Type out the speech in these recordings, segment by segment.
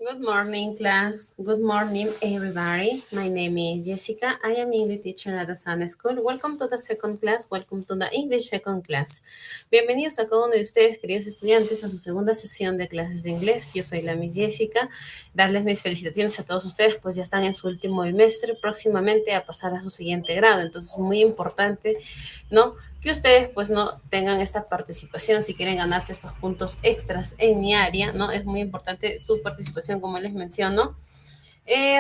Good morning, class. Good morning, everybody. My name is Jessica. I am English teacher at the Sun School. Welcome to the second class. Welcome to the English second class. Bienvenidos a cada uno de ustedes, queridos estudiantes, a su segunda sesión de clases de inglés. Yo soy la Miss Jessica. Darles mis felicitaciones a todos ustedes, pues ya están en su último bimestre, próximamente a pasar a su siguiente grado. Entonces, es muy importante, ¿no?, que ustedes pues no tengan esta participación si quieren ganarse estos puntos extras en mi área, ¿no? Es muy importante su participación, como les menciono.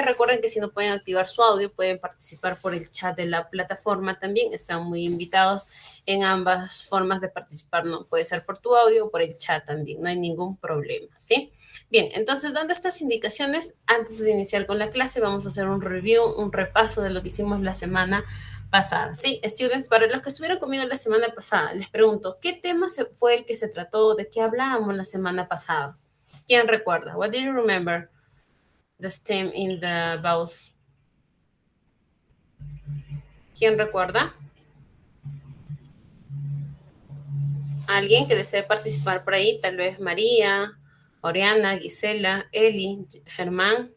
Recuerden que si no pueden activar su audio, pueden participar por el chat de la plataforma también. Están muy invitados en ambas formas de participar, ¿no? Puede ser por tu audio o por el chat también, no hay ningún problema, ¿sí? Bien, entonces, dando estas indicaciones, antes de iniciar con la clase, vamos a hacer un review, un repaso de lo que hicimos la semana pasada, ¿sí? Students, para los que estuvieron conmigo la semana pasada, les pregunto, ¿qué tema fue el que se trató? ¿De qué hablábamos la semana pasada? ¿Quién recuerda? What do you remember? The stem in the vowels. ¿Quién recuerda? ¿Alguien que desee participar por ahí? Tal vez María, Oriana, Gisela, Eli, Germán.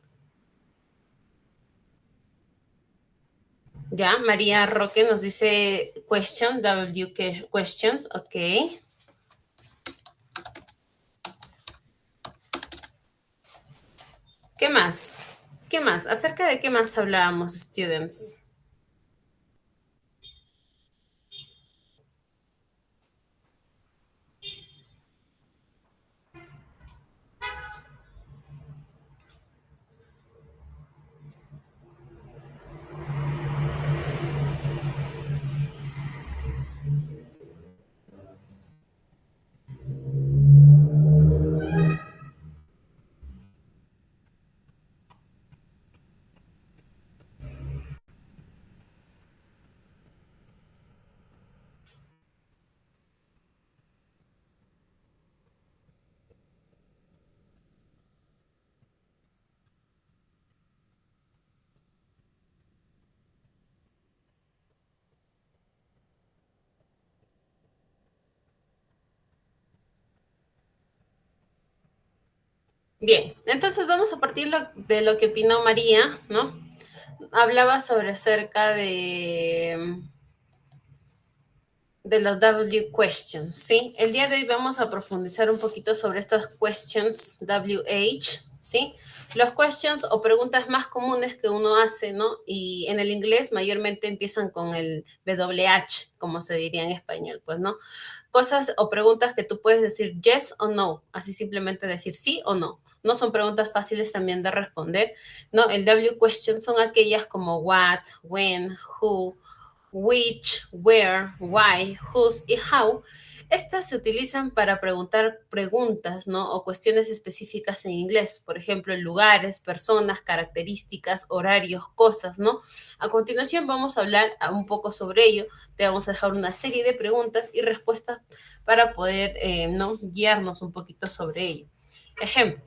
Ya, María Roque nos dice question, W questions, ok. ¿Qué más? ¿Qué más? ¿Acerca de qué más hablábamos, students? Bien, entonces vamos a partir de lo que opinó María, ¿no? Hablaba sobre acerca de los W questions, ¿sí? El día de hoy vamos a profundizar un poquito sobre estos questions WH, ¿sí? Los questions o preguntas más comunes que uno hace, ¿no? Y en el inglés mayormente empiezan con el WH, como se diría en español, pues, ¿no? Cosas o preguntas que tú puedes decir yes o no, así simplemente decir sí o no. No son preguntas fáciles también de responder, ¿no? El W question son aquellas como what, when, who, which, where, why, whose y how. Estas se utilizan para preguntar preguntas, ¿no? O cuestiones específicas en inglés, por ejemplo, lugares, personas, características, horarios, cosas, ¿no? A continuación vamos a hablar un poco sobre ello. Te vamos a dejar una serie de preguntas y respuestas para poder, ¿no?, guiarnos un poquito sobre ello. Ejemplo.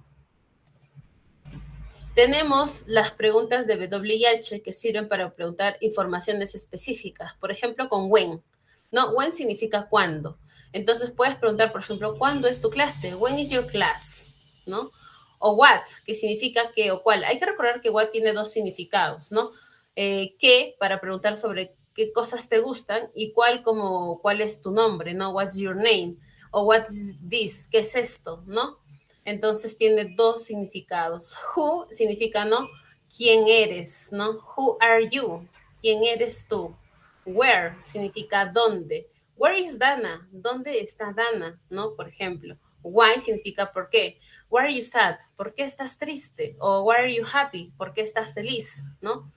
Tenemos las preguntas de WH que sirven para preguntar informaciones específicas. Por ejemplo, con when. ¿No? When significa cuándo. Entonces puedes preguntar, por ejemplo, ¿cuándo es tu clase? When is your class? ¿No? O what, que significa qué o cuál. Hay que recordar que what tiene dos significados, ¿no? Qué, para preguntar sobre qué cosas te gustan, y cuál como cuál es tu nombre, ¿no? What's your name? O what's this? ¿Qué es esto? ¿No? Entonces tiene dos significados. Who significa, ¿no?, quién eres, ¿no? Who are you? ¿Quién eres tú? Where significa dónde. Where is Dana? ¿Dónde está Dana? ¿No? Por ejemplo. Why significa por qué. Why are you sad? ¿Por qué estás triste? O why are you happy? ¿Por qué estás feliz? ¿No?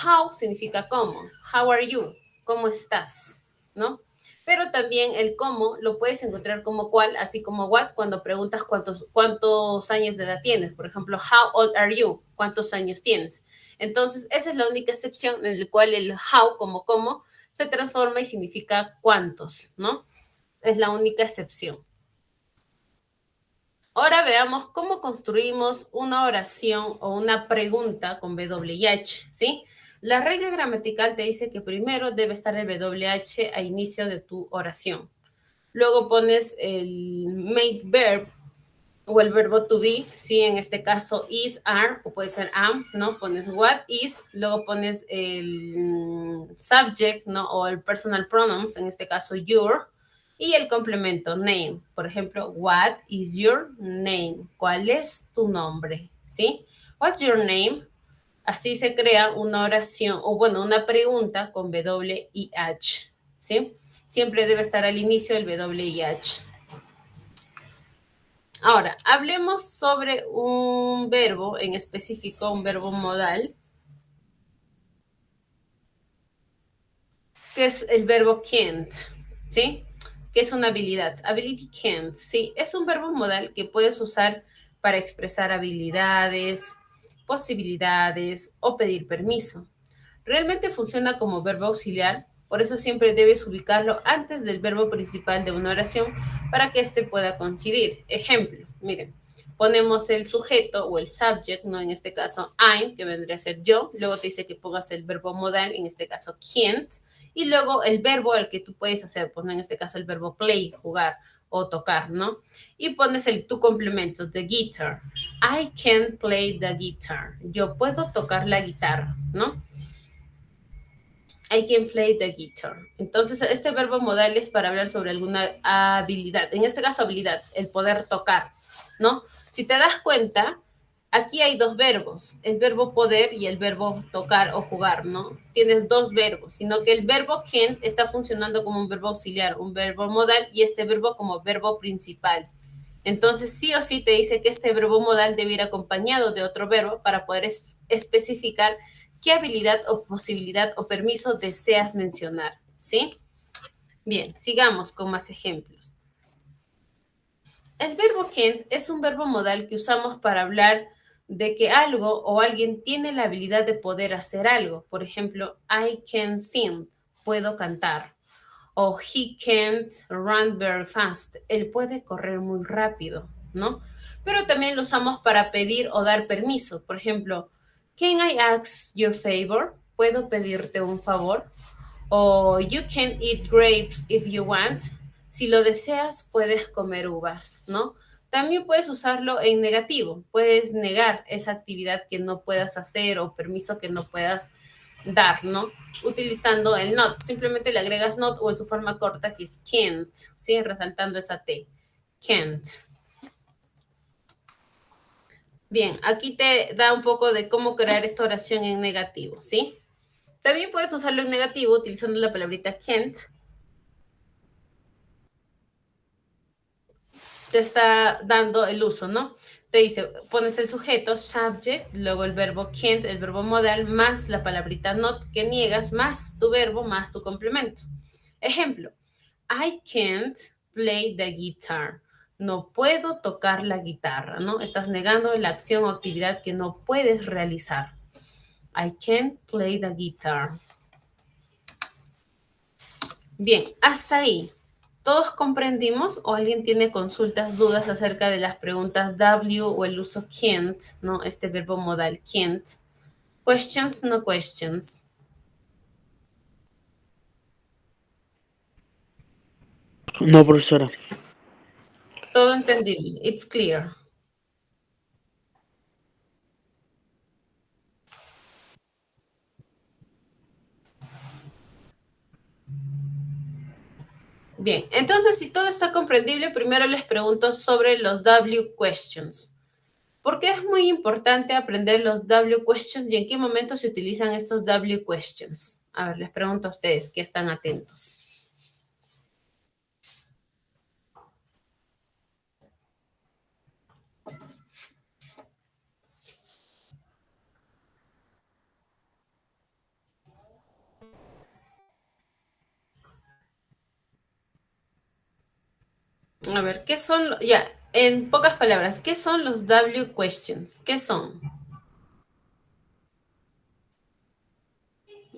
How significa cómo. How are you? ¿Cómo estás? ¿No? Pero también el cómo lo puedes encontrar como cuál, así como what, cuando preguntas cuántos años de edad tienes. Por ejemplo, how old are you? ¿Cuántos años tienes? Entonces, esa es la única excepción en la cual el how, como cómo, se transforma y significa cuántos, ¿no? Es la única excepción. Ahora veamos cómo construimos una oración o una pregunta con WH, ¿sí? La regla gramatical te dice que primero debe estar el WH a inicio de tu oración. Luego pones el made verb o el verbo to be, ¿sí? En este caso is, are, o puede ser am, ¿no? Pones what is, luego pones el subject, ¿no? O el personal pronouns, en este caso your, y el complemento name. Por ejemplo, what is your name? ¿Cuál es tu nombre? ¿Sí? What's your name? Así se crea una oración, o bueno, una pregunta con W y H, ¿sí? Siempre debe estar al inicio el W y H. Ahora, hablemos sobre un verbo en específico, un verbo modal, que es el verbo can't, ¿sí? Que es una habilidad. Ability can't, ¿sí? Es un verbo modal que puedes usar para expresar habilidades, posibilidades o pedir permiso. Realmente funciona como verbo auxiliar, por eso siempre debes ubicarlo antes del verbo principal de una oración para que éste pueda coincidir. Ejemplo, miren, ponemos el sujeto o el subject, ¿no? En este caso, I'm, que vendría a ser yo, luego te dice que pongas el verbo modal, en este caso, can't, y luego el verbo al que tú puedes hacer, pues, ¿no? En este caso, el verbo play, jugar o tocar, ¿no? Y pones tu complemento, the guitar. I can play the guitar. Yo puedo tocar la guitarra, ¿no? I can play the guitar. Entonces, este verbo modal es para hablar sobre alguna habilidad. En este caso, habilidad, el poder tocar, ¿no? Si te das cuenta, aquí hay dos verbos, el verbo poder y el verbo tocar o jugar, ¿no? Tienes dos verbos, sino que el verbo can está funcionando como un verbo auxiliar, un verbo modal y este verbo como verbo principal. Entonces, sí o sí te dice que este verbo modal debe ir acompañado de otro verbo para poder especificar qué habilidad o posibilidad o permiso deseas mencionar, ¿sí? Bien, sigamos con más ejemplos. El verbo can es un verbo modal que usamos para hablar de que algo o alguien tiene la habilidad de poder hacer algo. Por ejemplo, I can sing, puedo cantar. O he can't run very fast, él puede correr muy rápido, ¿no? Pero también lo usamos para pedir o dar permiso. Por ejemplo, can I ask your favor? ¿Puedo pedirte un favor? O you can eat grapes if you want. Si lo deseas, puedes comer uvas, ¿no? También puedes usarlo en negativo. Puedes negar esa actividad que no puedas hacer o permiso que no puedas dar, ¿no? Utilizando el not. Simplemente le agregas not o en su forma corta que es can't, ¿sí? Resaltando esa T. Can't. Bien, aquí te da un poco de cómo crear esta oración en negativo, ¿sí? También puedes usarlo en negativo utilizando la palabrita can't. Te está dando el uso, ¿no? Te dice, pones el sujeto, subject, luego el verbo can't, el verbo modal, más la palabrita not que niegas, más tu verbo, más tu complemento. Ejemplo, I can't play the guitar. No puedo tocar la guitarra, ¿no? Estás negando la acción o actividad que no puedes realizar. I can't play the guitar. Bien, hasta ahí. ¿Todos comprendimos o alguien tiene consultas, dudas acerca de las preguntas W o el uso can't, ¿no? Este verbo modal can't. Questions, no questions. No, profesora. Todo entendible. It's clear. Bien, entonces si todo está comprendible, primero les pregunto sobre los W questions. ¿Por qué es muy importante aprender los W questions y en qué momento se utilizan estos W questions? A ver, les pregunto a ustedes que están atentos. A ver, ¿qué son? Ya, en pocas palabras, ¿qué son los W questions? ¿Qué son?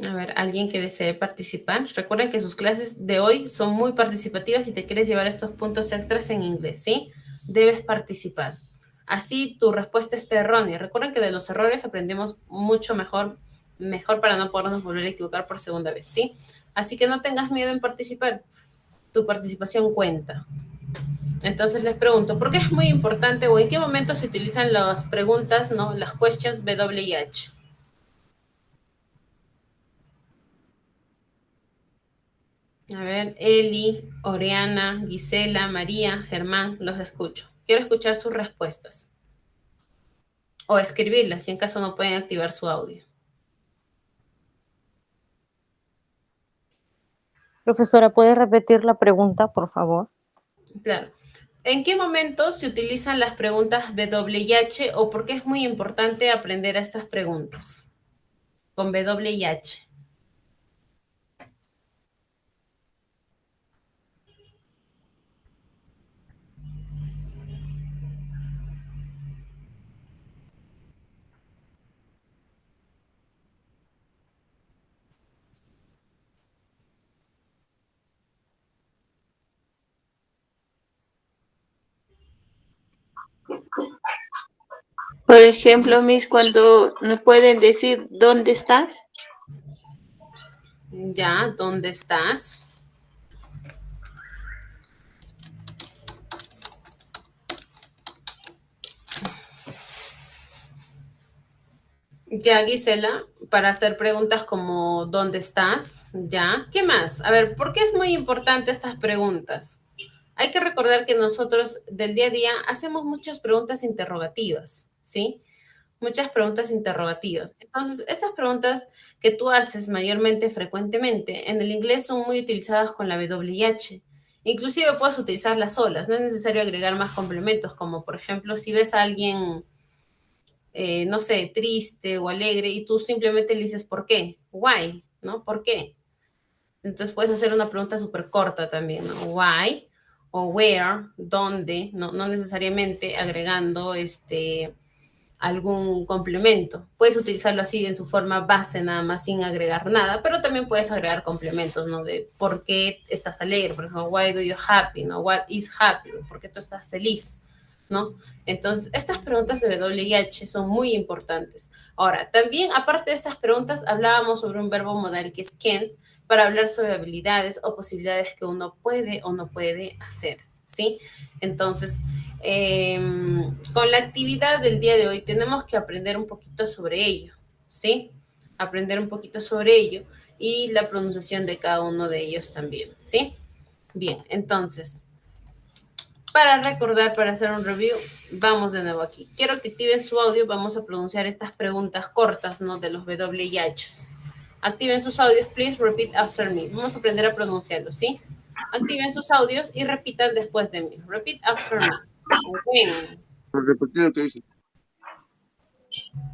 A ver, alguien que desee participar. Recuerden que sus clases de hoy son muy participativas y te quieres llevar estos puntos extras en inglés, ¿sí? Debes participar. Así tu respuesta esté errónea. Recuerden que de los errores aprendemos mucho mejor, mejor para no podernos volver a equivocar por segunda vez, ¿sí? Así que no tengas miedo en participar. Tu participación cuenta. Entonces les pregunto, ¿por qué es muy importante o en qué momento se utilizan las preguntas, ¿no? Las questions WH. A ver, Eli, Oriana, Gisela, María, Germán, los escucho. Quiero escuchar sus respuestas. O escribirlas, si en caso no pueden activar su audio. Profesora, ¿puede repetir la pregunta, por favor? Claro. ¿En qué momento se utilizan las preguntas WH o por qué es muy importante aprender a estas preguntas con WH? Por ejemplo, Miss, cuando no pueden decir ¿dónde estás? Ya, ¿dónde estás? Ya, Gisela, para hacer preguntas como ¿dónde estás? Ya, ¿qué más? A ver, ¿por qué es muy importante estas preguntas? Hay que recordar que nosotros del día a día hacemos muchas preguntas interrogativas, ¿sí? Muchas preguntas interrogativas. Entonces, estas preguntas que tú haces mayormente, frecuentemente, en el inglés son muy utilizadas con la WH. Inclusive puedes utilizarlas solas, no es necesario agregar más complementos, como por ejemplo, si ves a alguien, no sé, triste o alegre y tú simplemente le dices ¿por qué? Why, ¿no? ¿Por qué? Entonces puedes hacer una pregunta súper corta también, ¿no? Why o where, ¿dónde? No, no necesariamente agregando algún complemento. Puedes utilizarlo así en su forma base, nada más sin agregar nada, pero también puedes agregar complementos, ¿no? De por qué estás alegre, por ejemplo, why do you happy, ¿no? What is happy, ¿por qué tú estás feliz? ¿No? Entonces, estas preguntas de WH son muy importantes. Ahora, también, aparte de estas preguntas, hablábamos sobre un verbo modal que es can, para hablar sobre habilidades o posibilidades que uno puede o no puede hacer, ¿sí? Entonces, con la actividad del día de hoy tenemos que aprender un poquito sobre ello, ¿sí? Aprender un poquito sobre ello y la pronunciación de cada uno de ellos también, ¿sí? Bien, entonces, para recordar, para hacer un review, vamos de nuevo aquí. Quiero que activen su audio, vamos a pronunciar estas preguntas cortas, ¿no? De los WHs. Activen sus audios, please repeat after me. Vamos a aprender a pronunciarlo, ¿sí? Activen sus audios y repitan después de mí. Repeat after me. When. Por repetir lo que dice.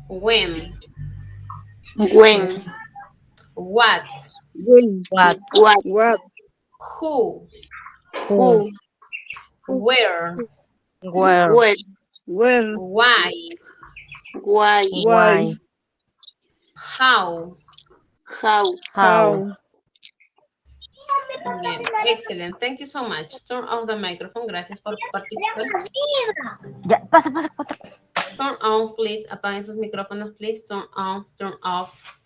When. When, What. What, what, Who. who, Where. where, where, Why. why, How. how. Bien, excellent. Thank you so much. Turn off the microphone. Gracias por participar. Ya, pasa. Turn on, please. Apaguen sus micrófonos, please. Turn on, turn off.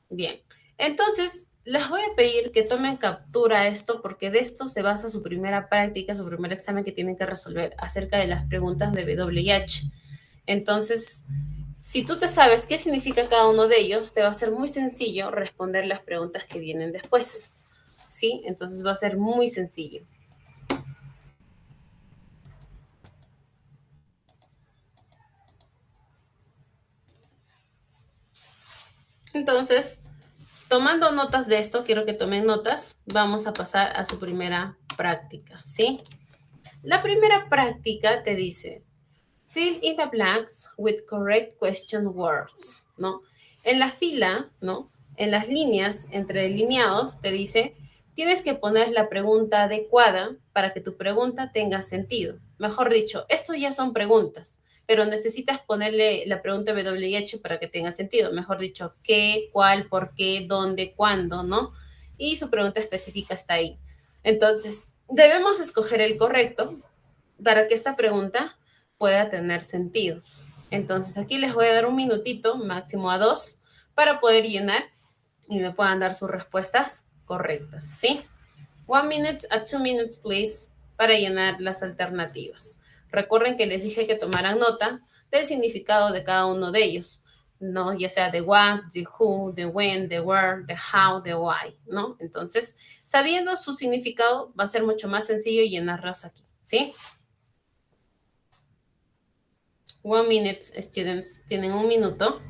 Bien. Entonces, les voy a pedir que tomen captura a esto porque de esto se basa su primera práctica, su primer examen que tienen que resolver acerca de las preguntas de WH. Entonces, si tú te sabes qué significa cada uno de ellos, te va a ser muy sencillo responder las preguntas que vienen después. ¿Sí? Entonces va a ser muy sencillo. Entonces, tomando notas de esto, quiero que tomen notas, vamos a pasar a su primera práctica, ¿sí? La primera práctica te dice, fill in the blanks with correct question words, ¿no? En la fila, ¿no? En las líneas entre lineados te dice, tienes que poner la pregunta adecuada para que tu pregunta tenga sentido. Mejor dicho, esto ya son preguntas, pero necesitas ponerle la pregunta WH para que tenga sentido. Mejor dicho, qué, cuál, por qué, dónde, cuándo, ¿no? Y su pregunta específica está ahí. Entonces, debemos escoger el correcto para que esta pregunta pueda tener sentido. Entonces, aquí les voy a dar un minutito, máximo a 2, para poder llenar y me puedan dar sus respuestas correctas, ¿sí? 1 minute a 2 minutes, please. para llenar las alternativas. Recuerden que les dije que tomaran nota del significado de cada uno de ellos, ¿no? Ya sea de what, the who, the when, the where, the how, the why, ¿no? Entonces, sabiendo su significado, va a ser mucho más sencillo llenarlos aquí, ¿sí? 1 minute, students. Tienen 1 minuto.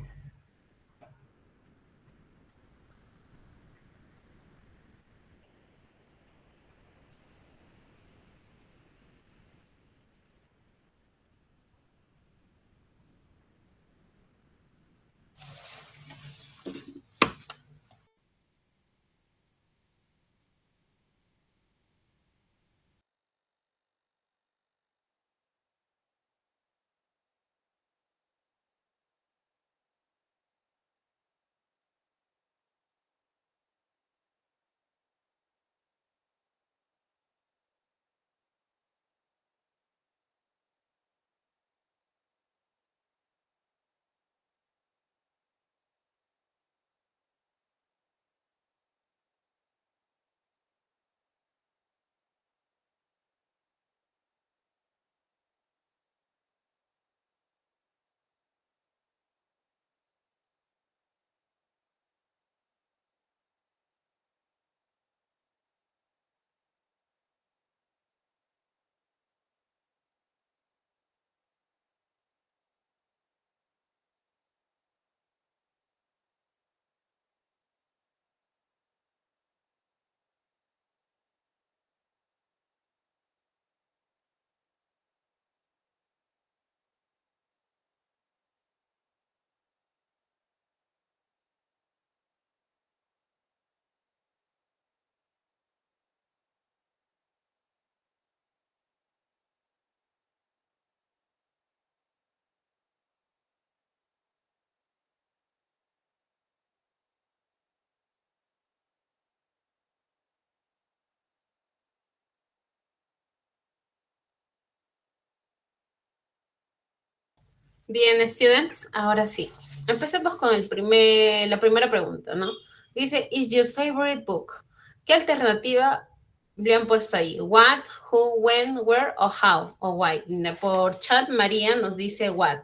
Bien, students, ahora sí. Empecemos con la primera pregunta, ¿no? Dice, is your favorite book? ¿Qué alternativa le han puesto ahí? What, who, when, where, o how, o why. Por chat, María nos dice what.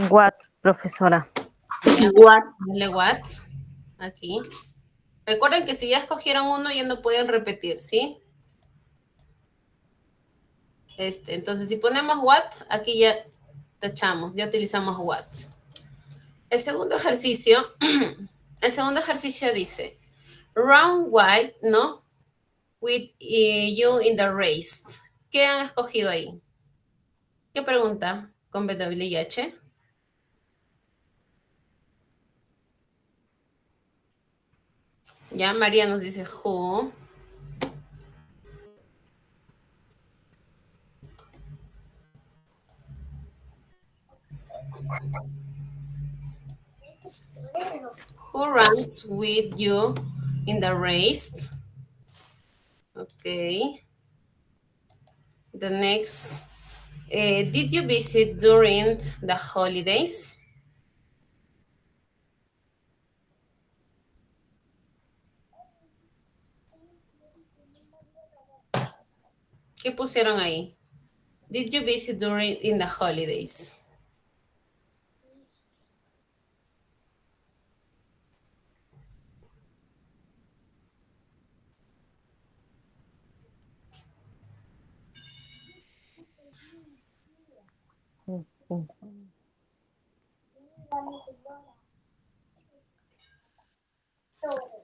What, profesora. What? Dale what, aquí. Recuerden que si ya escogieron uno, ya no pueden repetir, ¿sí? Entonces, si ponemos what, aquí ya tachamos, ya utilizamos what. El segundo ejercicio dice, round white, ¿no? With you in the race. ¿Qué han escogido ahí? ¿Qué pregunta con BWH? Ya, María nos dice who. Who runs with you in the race? Okay. The next, did you visit during the holidays? ¿Qué pusieron ahí? Did you visit during in the holidays?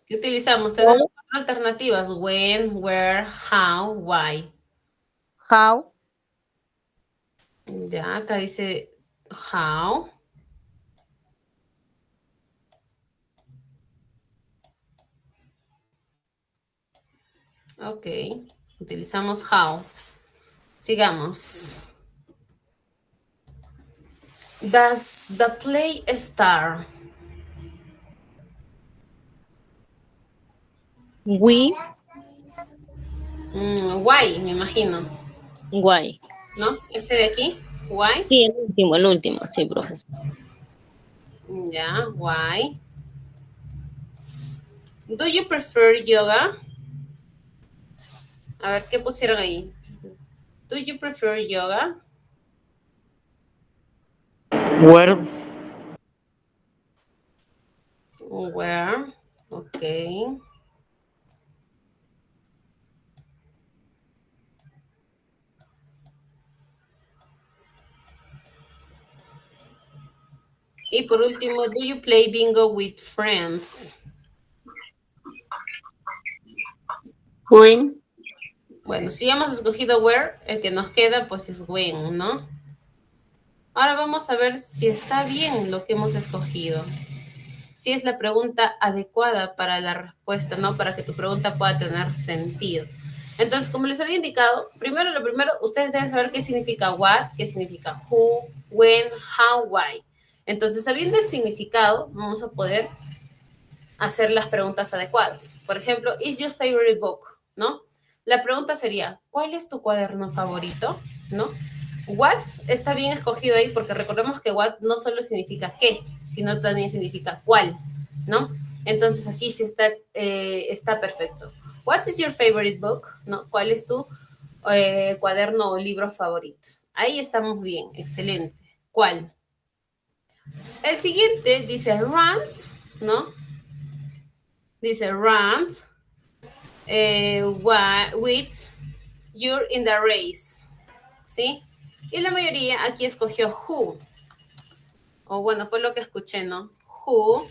¿Qué utilizamos? Tenemos 4 alternativas. When, where, how, why. How. Ya, acá dice how. Ok, utilizamos how. Sigamos. Does the play start? We. Why, me imagino. Why. ¿No? Ese de aquí, why. Sí, el último, sí, profesor. Ya, why. Do you prefer yoga? A ver, ¿qué pusieron ahí? Do you prefer yoga? Where? Where? Ok. Y por último, do you play bingo with friends? When. Bueno, si hemos escogido where, el que nos queda pues es when, ¿no? Ahora vamos a ver si está bien lo que hemos escogido. Si es la pregunta adecuada para la respuesta, ¿no? Para que tu pregunta pueda tener sentido. Entonces, como les había indicado, lo primero, ustedes deben saber qué significa what, qué significa who, when, how, why. Entonces, sabiendo el significado, vamos a poder hacer las preguntas adecuadas. Por ejemplo, is your favorite book? ¿No? La pregunta sería, ¿cuál es tu cuaderno favorito? ¿No? What está bien escogido ahí porque recordemos que what no solo significa qué, sino también significa cuál, ¿no? Entonces aquí sí está perfecto. What is your favorite book? ¿No? ¿Cuál es tu cuaderno o libro favorito? Ahí estamos bien, excelente. ¿Cuál? El siguiente dice runs, ¿no? Dice runs with you're in the race, ¿sí? Y la mayoría aquí escogió who, o bueno, fue lo que escuché, ¿no? Who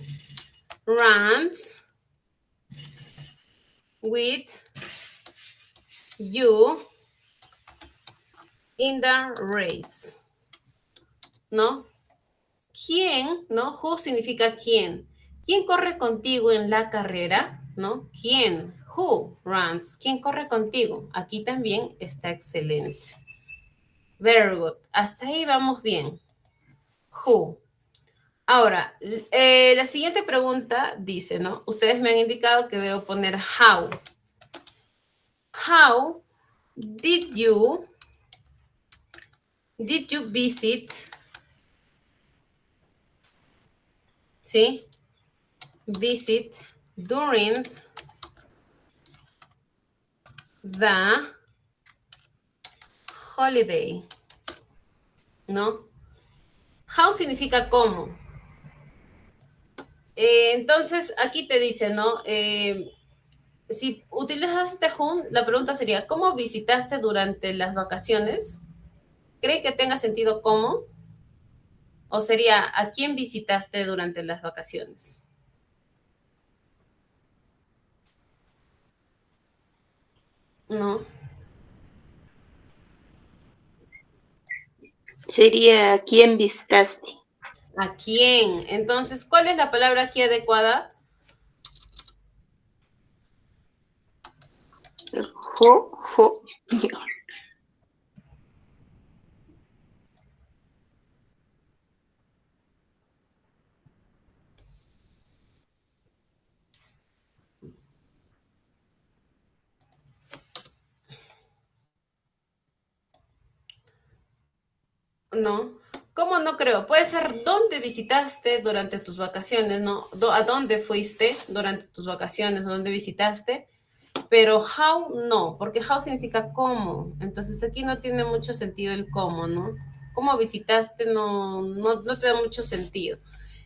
runs with you in the race, ¿no? ¿Quién, no? Who significa quién. ¿Quién corre contigo en la carrera? ¿No? ¿Quién? Who runs? ¿Quién corre contigo? Aquí también está excelente. Very good. Hasta ahí vamos bien. Who. Ahora, la siguiente pregunta dice, ¿no? Ustedes me han indicado que debo poner how. How did you visit, ¿sí? Visit during the holiday, ¿no? How significa cómo. Entonces, aquí te dice, ¿no? Si utilizas este who, la pregunta sería, ¿cómo visitaste durante las vacaciones? ¿Cree que tenga sentido cómo? ¿O sería, ¿a quién visitaste durante las vacaciones? No. Sería ¿a quién visitaste? ¿A quién? Entonces, ¿cuál es la palabra aquí adecuada? Jo. No. ¿Cómo no creo? Puede ser dónde visitaste durante tus vacaciones, ¿no? ¿A dónde fuiste durante tus vacaciones? ¿Dónde visitaste? Pero how no, porque how significa cómo. Entonces aquí no tiene mucho sentido el cómo, ¿no? ¿Cómo visitaste? No te da mucho sentido.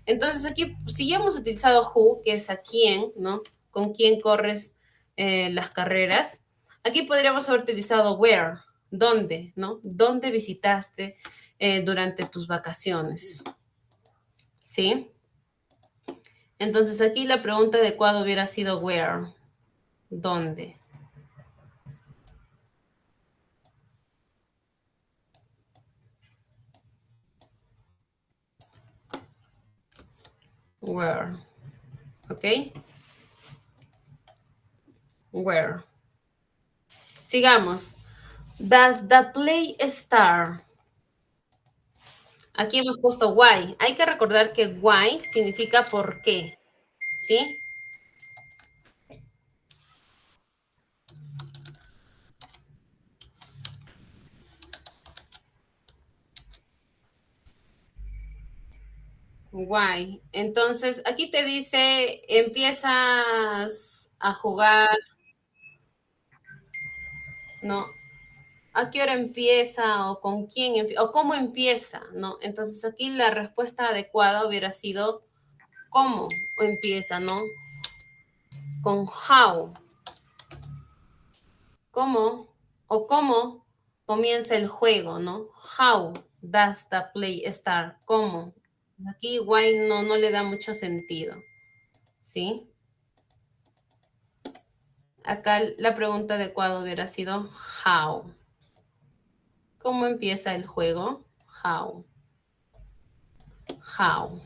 Entonces aquí, si ya hemos utilizado who, que es a quién, ¿no? Con quién corres las carreras. Aquí podríamos haber utilizado where, dónde, ¿no? ¿Dónde visitaste durante tus vacaciones? ¿Sí? Entonces aquí la pregunta adecuada hubiera sido where, ¿dónde? Where. ¿Ok? Where. Sigamos. Does the play start? Aquí hemos puesto why. Hay que recordar que why significa por qué. ¿Sí? Why. Entonces, aquí te dice, empiezas a jugar. ¿no? ¿A qué hora empieza o con quién empieza o cómo empieza, ¿no? Entonces aquí la respuesta adecuada hubiera sido cómo empieza, ¿no? Con how, cómo o cómo comienza el juego, ¿no? How does the play start? ¿Cómo? Aquí why no le da mucho sentido, ¿sí? Acá la pregunta adecuada hubiera sido how. ¿Cómo empieza el juego? How. How.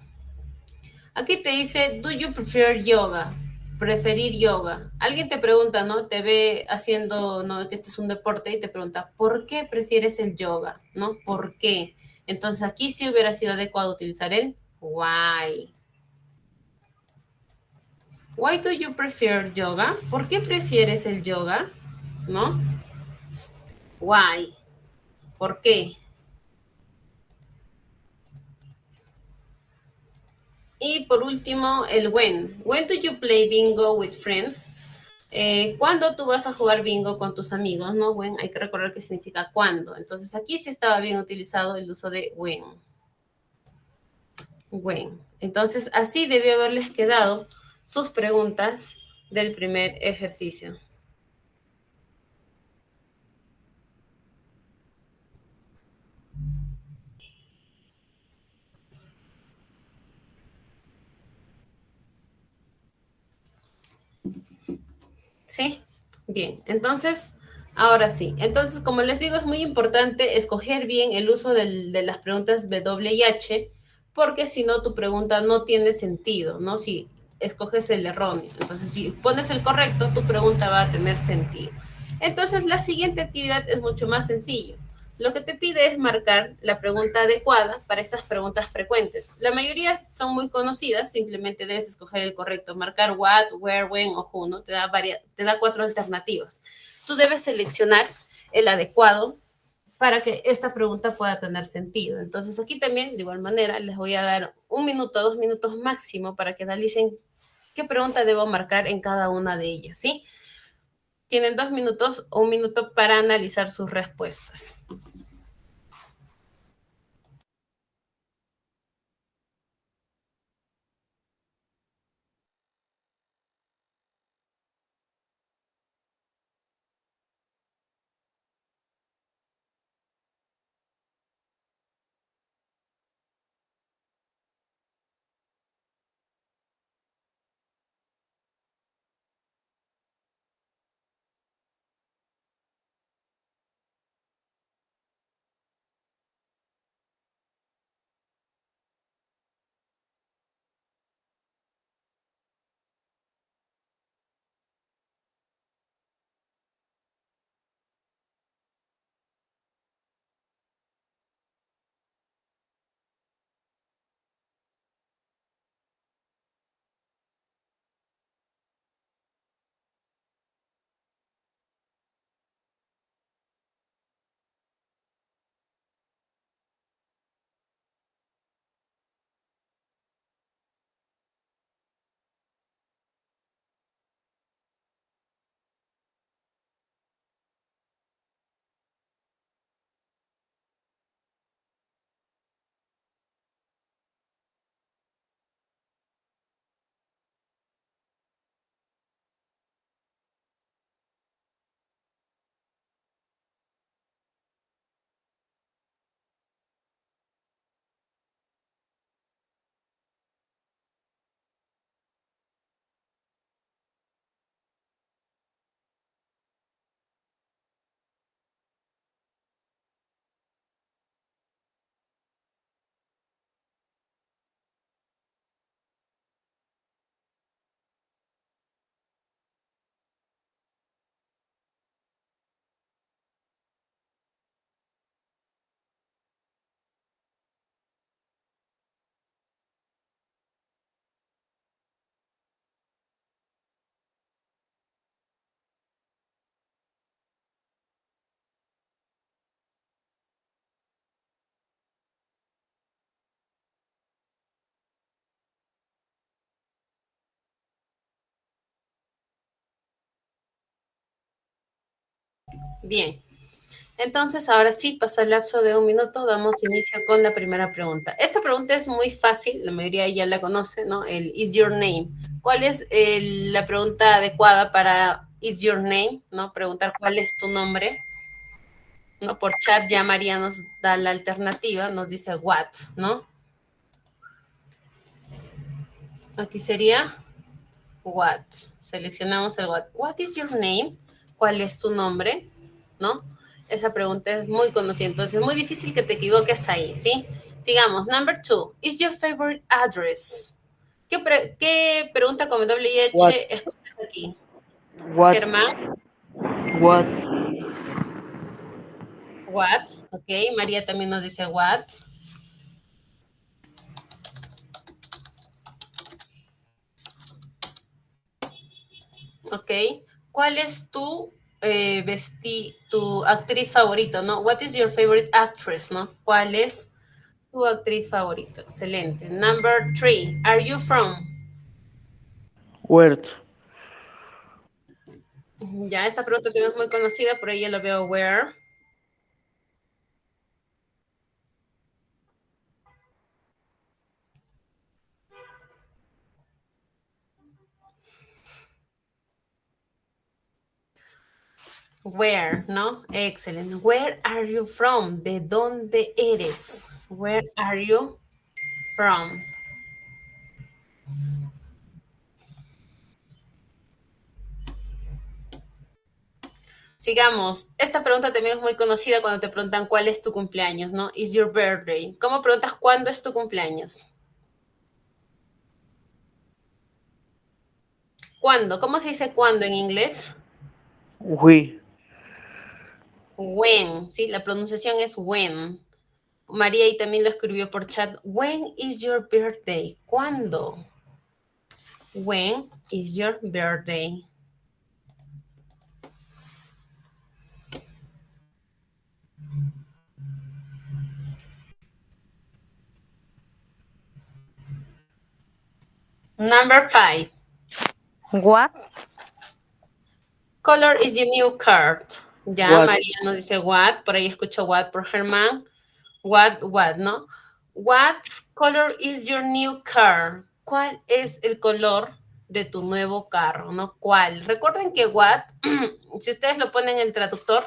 Aquí te dice, do you prefer yoga? Preferir yoga. Alguien te pregunta, ¿no? Te ve haciendo, ¿no? Que este es un deporte y te pregunta, ¿por qué prefieres el yoga? ¿No? ¿Por qué? Entonces aquí sí hubiera sido adecuado utilizar el why. Why do you prefer yoga? ¿Por qué prefieres el yoga? ¿No? Why. ¿Por qué? Y por último, el when. When do you play bingo with friends? ¿Cuándo tú vas a jugar bingo con tus amigos? ¿No? When, hay que recordar que significa cuándo. Entonces aquí sí estaba bien utilizado el uso de when. When. Entonces así debió haberles quedado sus preguntas del primer ejercicio. ¿Sí? Bien, entonces, ahora sí. Entonces, como les digo, es muy importante escoger bien el uso de las preguntas W y H, porque si no, tu pregunta no tiene sentido, ¿no? Si escoges el erróneo. Entonces, si pones el correcto, tu pregunta va a tener sentido. Entonces, la siguiente actividad es mucho más sencillo. Lo que te pide es marcar la pregunta adecuada para estas preguntas frecuentes. La mayoría son muy conocidas, simplemente debes escoger el correcto, marcar what, where, when o who, ¿no? Te da 4 alternativas. Tú debes seleccionar el adecuado para que esta pregunta pueda tener sentido. Entonces aquí también, de igual manera, les voy a dar 1 minuto, 2 minutos máximo para que analicen qué pregunta debo marcar en cada una de ellas, ¿sí? Tienen 2 minutos o 1 minuto para analizar sus respuestas. Bien. Entonces, ahora sí, pasó el lapso de 1 minuto, damos inicio con la primera pregunta. Esta pregunta es muy fácil, la mayoría ya la conoce, ¿no? El is your name. ¿Cuál es la pregunta adecuada para is your name? ¿No? Preguntar cuál es tu nombre. ¿No? Por chat ya María nos da la alternativa, nos dice what, ¿no? Aquí sería what. Seleccionamos el what. What is your name? ¿Cuál es tu nombre? ¿No? Esa pregunta es muy conocida, entonces es muy difícil que te equivoques ahí, ¿sí? Sigamos. Number 2. Is your favorite address? ¿Qué pregunta con doble y What? H escoges aquí? What? Germán, What? what. Ok, María también nos dice what. Ok. ¿Cuál es tu actriz favorito, no? What is your favorite actress, no? ¿Cuál es tu actriz favorita? Excelente. Number 3. Are you from? Where? Ya, esta pregunta también es muy conocida, por ahí ya lo veo. Where? Where, ¿no? Excelente. Where are you from? ¿De dónde eres? Where are you from? Sigamos. Esta pregunta también es muy conocida cuando te preguntan cuál es tu cumpleaños, ¿no? Is your birthday. ¿Cómo preguntas cuándo es tu cumpleaños? ¿Cuándo? ¿Cómo se dice cuándo en inglés? We. When, ¿sí? La pronunciación es when. María y también lo escribió por chat. When is your birthday? ¿Cuándo? When is your birthday? Number 5. What? Color is your new card. Ya, What? María nos dice what. Por ahí escucho what por Germán. What, ¿no? What color is your new car? ¿Cuál es el color de tu nuevo carro, no? ¿Cuál? Recuerden que what, si ustedes lo ponen en el traductor,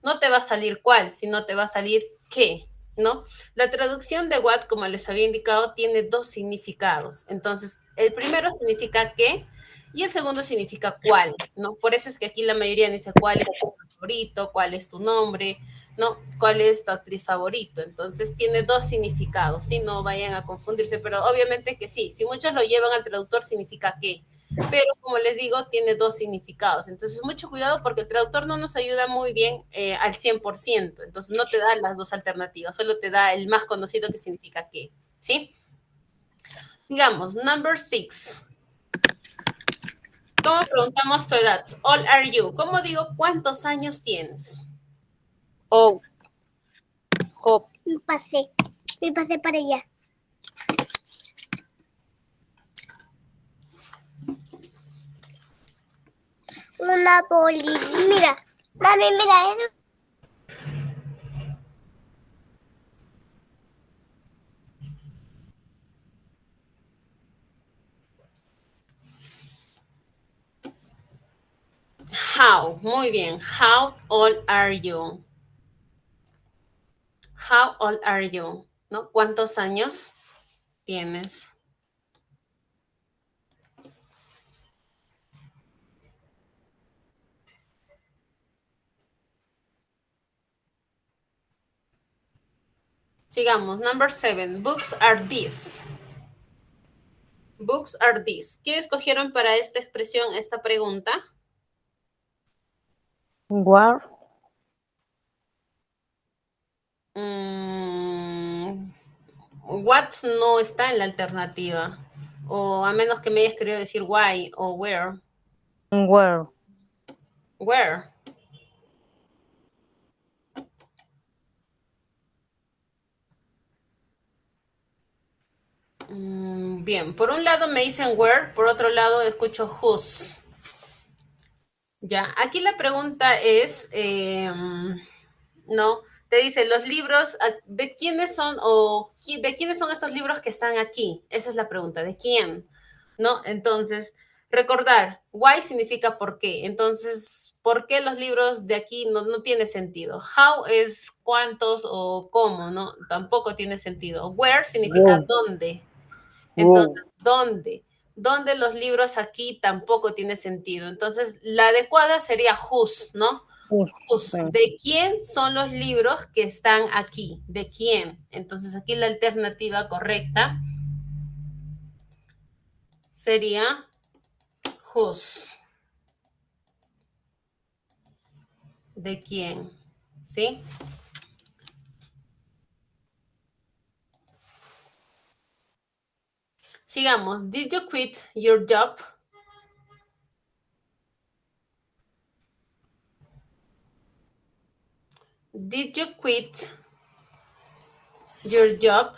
no te va a salir cuál, sino te va a salir qué, ¿no? La traducción de what, como les había indicado, tiene dos significados. Entonces, el primero significa qué y el segundo significa cuál, ¿no? Por eso es que aquí la mayoría dice cuál es tu favorito, cuál es tu nombre, ¿no? ¿Cuál es tu actriz favorito? Entonces tiene dos significados, ¿sí? No vayan a confundirse, pero obviamente que sí, si muchos lo llevan al traductor significa qué, pero como les digo, tiene dos significados. Entonces, mucho cuidado porque el traductor no nos ayuda muy bien al 100%, entonces no te da las dos alternativas, solo te da el más conocido que significa qué, ¿sí? Digamos, number 6. ¿Cómo preguntamos tu edad? All are you. ¿Cómo digo cuántos años tienes? Oh, hop, Me pasé para allá. Una boli. Mira, mami, mira. How, muy bien. How old are you? How old are you? ¿No? ¿Cuántos años tienes? Sigamos. Number 7. Books are these. Books are these. ¿Qué escogieron para esta expresión, esta pregunta? Where? What no está en la alternativa. O a menos que me hayas querido decir why o where. Where? Where. Bien, por un lado me dicen where, por otro lado escucho whose. Ya, aquí la pregunta es, ¿no? Te dice, los libros, ¿de quiénes son o de quiénes son estos libros que están aquí? Esa es la pregunta, ¿de quién? ¿No? Entonces, recordar, why significa por qué. Entonces, ¿por qué los libros de aquí no tiene sentido? How es cuántos o cómo, ¿no? Tampoco tiene sentido. Where significa Wow. dónde. Entonces, Wow. ¿dónde? ¿Dónde los libros aquí tampoco tiene sentido? Entonces, la adecuada sería whose, ¿no? Whose. ¿De quién son los libros que están aquí? ¿De quién? Entonces, aquí la alternativa correcta sería whose. ¿De quién? ¿Sí? Sigamos. Did you quit your job? Did you quit your job?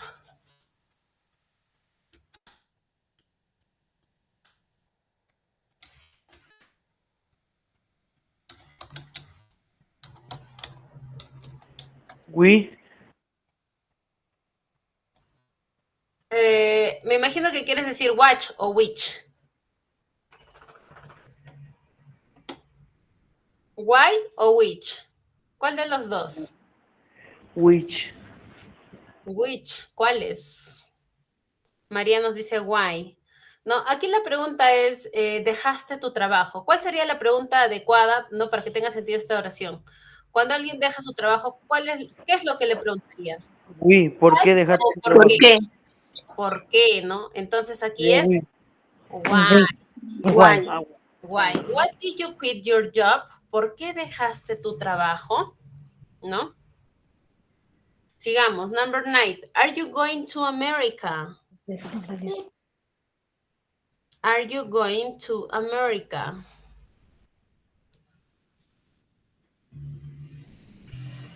We. Me imagino que quieres decir watch o which. Why o which. ¿Cuál de los dos? Which. Which. ¿Cuáles? María nos dice why. No, aquí la pregunta es, ¿dejaste tu trabajo? ¿Cuál sería la pregunta adecuada, no, para que tenga sentido esta oración? Cuando alguien deja su trabajo, ¿qué es lo que le preguntarías? We. ¿Por qué dejaste ¿O tu por ¿Por trabajo? qué? qué? ¿Por qué, no? Entonces aquí Yeah, es we. why. Why? Ah, Why? What did you quit your job? ¿Por qué dejaste tu trabajo? ¿No? Sigamos. Number 9. Are you going to America? Are you going to America?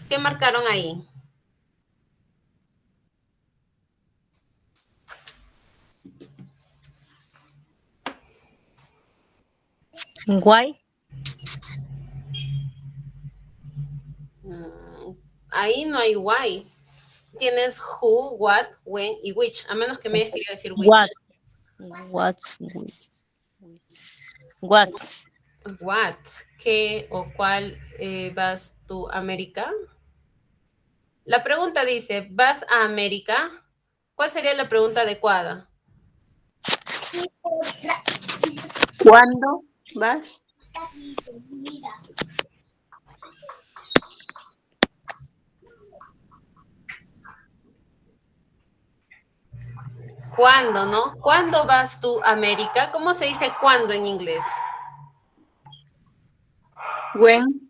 ¿Qué marcaron ahí? Why? Ahí no hay why. Tienes who, what, when y which, a menos que me hayas querido decir which. What? What? What, qué o cuál vas tú a América. La pregunta dice, ¿vas a América? ¿Cuál sería la pregunta adecuada? ¿Cuándo vas? ¿Cuándo, no? ¿Cuándo vas tú a América? ¿Cómo se dice cuándo en inglés? When?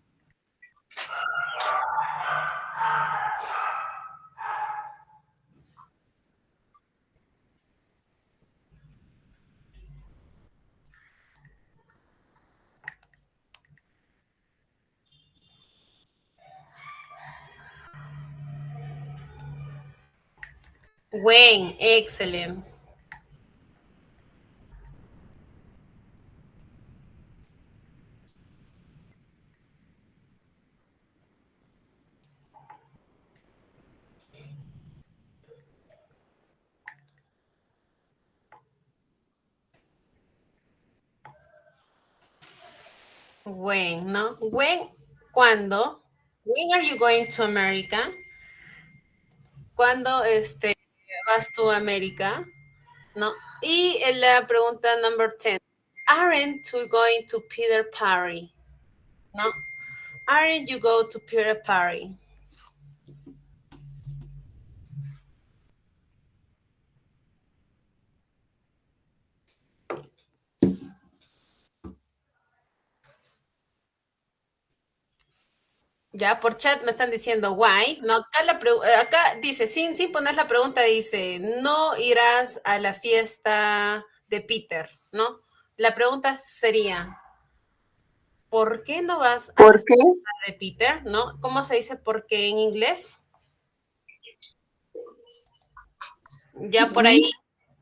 When, excellent. When, ¿no? When, ¿cuándo? When are you going to America? ¿Cuándo vas tú a América? ¿No? Y en la pregunta number 10. Aren't you going to Peter Party? ¿No? Aren't you go to Peter Party? Ya por chat me están diciendo why. No, acá dice, sin poner la pregunta, dice, no irás a la fiesta de Peter, ¿no? La pregunta sería, ¿por qué no vas a la ¿Por qué? fiesta de Peter? ¿No? ¿Cómo se dice por qué en inglés? Ya por ahí,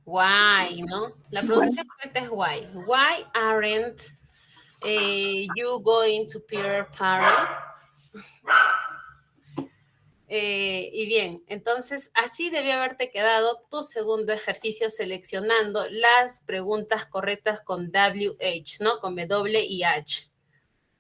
why, ¿no? La pronunciación correcta es why. Why aren't You going to Peter Party. Y bien, entonces así debió haberte quedado tu segundo ejercicio seleccionando las preguntas correctas con WH, ¿no? Con W y H,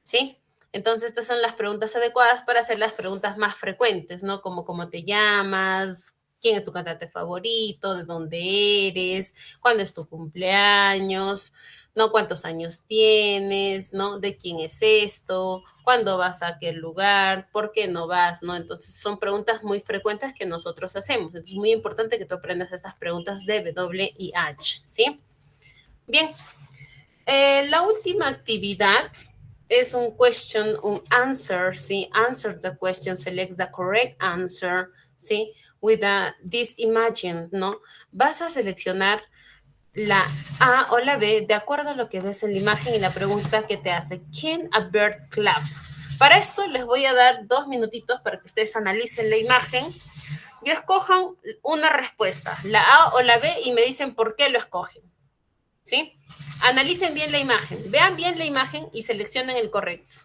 ¿sí? Entonces estas son las preguntas adecuadas para hacer las preguntas más frecuentes, ¿no? Como cómo te llamas, quién es tu cantante favorito, de dónde eres, cuándo es tu cumpleaños, ¿no? ¿Cuántos años tienes, ¿no? ¿De quién es esto? ¿Cuándo vas a aquel lugar? ¿Por qué no vas, no? Entonces son preguntas muy frecuentes que nosotros hacemos. Entonces es muy importante que tú aprendas estas preguntas de W y H, ¿sí? Bien, la última actividad es un question, un answer, ¿sí? Answer the question, select the correct answer, ¿sí? With this imagine, ¿no? Vas a seleccionar la A o la B de acuerdo a lo que ves en la imagen y la pregunta que te hace. ¿Can a bird clap? Para esto les voy a dar 2 minutitos para que ustedes analicen la imagen y escojan una respuesta, la A o la B, y me dicen por qué lo escogen, ¿sí? Analicen bien la imagen, vean bien la imagen y seleccionen el correcto.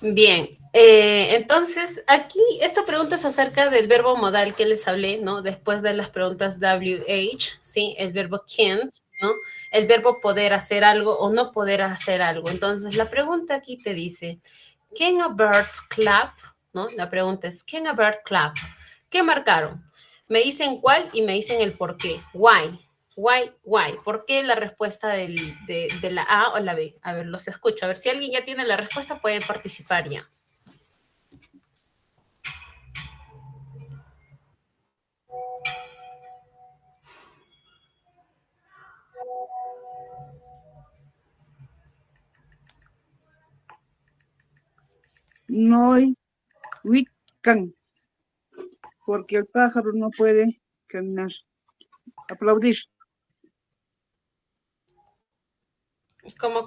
Bien, entonces aquí esta pregunta es acerca del verbo modal que les hablé, ¿no? Después de las preguntas WH, ¿sí? El verbo can't, ¿no? El verbo poder hacer algo o no poder hacer algo. Entonces la pregunta aquí te dice, ¿can a bird clap? ¿No? La pregunta es, ¿can a bird clap? ¿Qué marcaron? Me dicen cuál y me dicen el por qué. Why? Why? ¿Por qué la respuesta de la A o la B? A ver, los escucho. A ver, si alguien ya tiene la respuesta, pueden participar ya. No can, porque el pájaro no puede caminar. Aplaudir. ¿Cómo?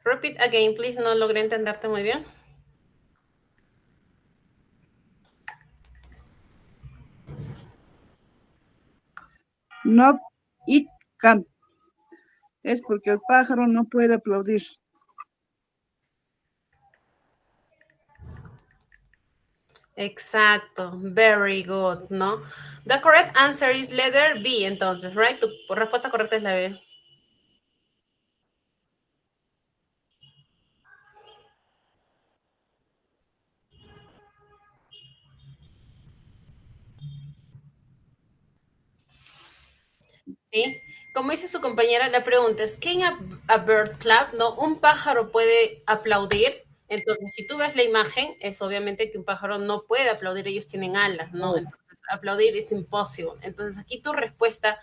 Repeat again, please. No logré entenderte muy bien. No can. Es porque el pájaro no puede aplaudir. Exacto, very good, ¿no? The correct answer is letter B, entonces, right? Tu respuesta correcta es la B. ¿Sí? Como dice su compañera, la pregunta es, ¿can a bird clap? ¿No? ¿Un pájaro puede aplaudir? Entonces, si tú ves la imagen, es obviamente que un pájaro no puede aplaudir, ellos tienen alas, ¿no? Entonces, aplaudir es imposible. Entonces, aquí tu respuesta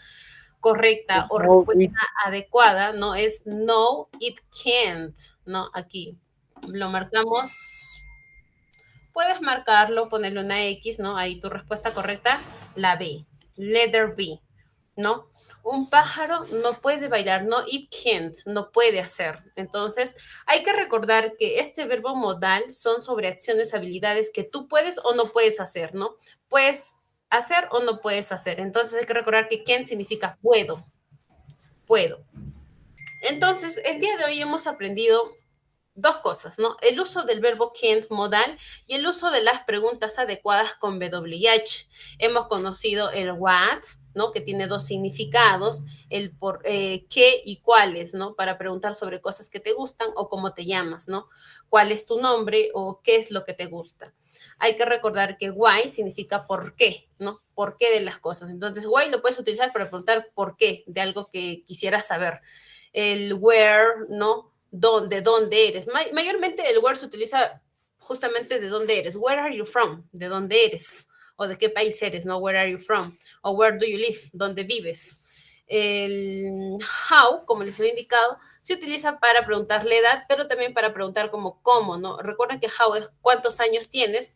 correcta o respuesta adecuada, ¿no? Es no, it can't, ¿no? Aquí lo marcamos. Puedes marcarlo, ponerle una X, ¿no? Ahí tu respuesta correcta, la B, letter B, ¿no? Un pájaro no puede bailar, no, it can't, no puede hacer. Entonces, hay que recordar que este verbo modal son sobre acciones, habilidades que tú puedes o no puedes hacer, ¿no? Puedes hacer o no puedes hacer. Entonces, hay que recordar que can't significa puedo. Entonces, el día de hoy hemos aprendido dos cosas, ¿no? El uso del verbo can't modal y el uso de las preguntas adecuadas con WH. Hemos conocido el what, ¿no? Que tiene dos significados, el por qué y cuáles, ¿no? Para preguntar sobre cosas que te gustan o cómo te llamas, ¿no? ¿Cuál es tu nombre o qué es lo que te gusta? Hay que recordar que why significa por qué, ¿no? ¿Por qué de las cosas? Entonces, why lo puedes utilizar para preguntar por qué de algo que quisieras saber. El where, ¿no? ¿Dónde eres? Mayormente el where se utiliza justamente de dónde eres. Where are you from? ¿De dónde eres? O de qué país eres, ¿no? Where are you from? O where do you live? ¿Dónde vives? El how, como les había indicado, se utiliza para preguntar la edad, pero también para preguntar como cómo, ¿no? Recuerden que how es cuántos años tienes,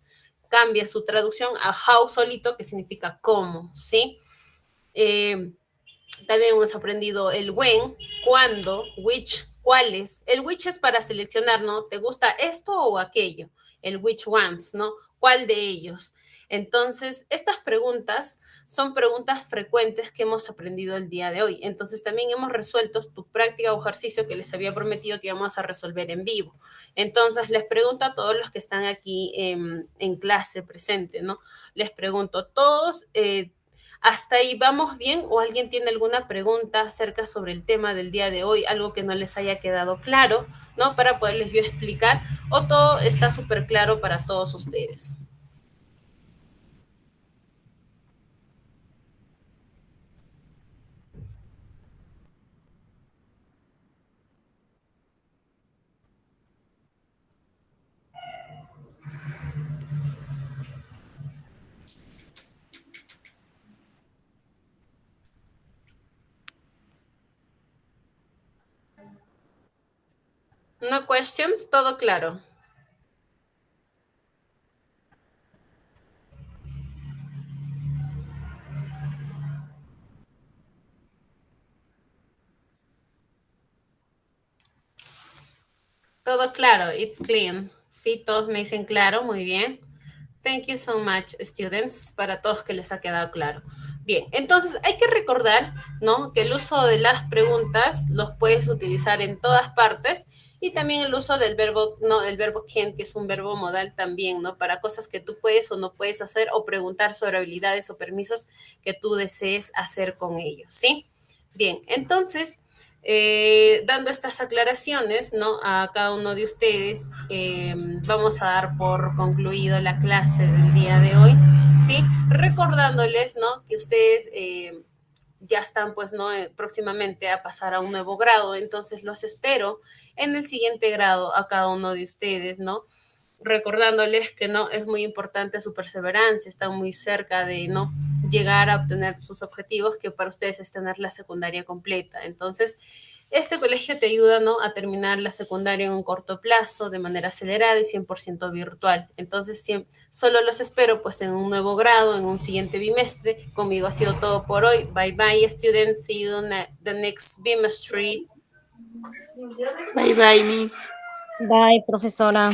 cambia su traducción a how solito, que significa cómo, ¿sí? También hemos aprendido el when, cuándo, which, cuáles. El which es para seleccionar, ¿no? ¿Te gusta esto o aquello? El which ones, ¿no? ¿Cuál de ellos? Entonces, estas preguntas son preguntas frecuentes que hemos aprendido el día de hoy. Entonces, también hemos resuelto tu práctica o ejercicio que les había prometido que íbamos a resolver en vivo. Entonces, les pregunto a todos los que están aquí en clase presente, ¿no? Les pregunto, ¿todos hasta ahí vamos bien o alguien tiene alguna pregunta acerca sobre el tema del día de hoy, algo que no les haya quedado claro, ¿no? Para poderles yo explicar o todo está súper claro para todos ustedes. No questions, todo claro. Todo claro, it's clean. Sí, todos me dicen claro, muy bien. Thank you so much, students, para todos que les ha quedado claro. Bien, entonces hay que recordar, ¿no? Que el uso de las preguntas los puedes utilizar en todas partes y también el uso del verbo, ¿no? Del verbo can, que es un verbo modal también, ¿no? Para cosas que tú puedes o no puedes hacer o preguntar sobre habilidades o permisos que tú desees hacer con ellos, ¿sí? Bien, entonces, dando estas aclaraciones, ¿no? A cada uno de ustedes, vamos a dar por concluido la clase del día de hoy, ¿sí? Recordándoles, ¿no? Que ustedes ya están, pues, ¿no? Próximamente a pasar a un nuevo grado, entonces los espero en el siguiente grado a cada uno de ustedes, ¿no? Recordándoles que no es muy importante su perseverancia, están muy cerca de no llegar a obtener sus objetivos, que para ustedes es tener la secundaria completa. Entonces, Este colegio te ayuda, ¿no?, a terminar la secundaria en un corto plazo, de manera acelerada y 100% virtual. Entonces, solo los espero pues en un nuevo grado, en un siguiente bimestre. Conmigo ha sido todo por hoy. Bye bye, students. See you the next bimestre. Bye bye, Miss. Bye, profesora.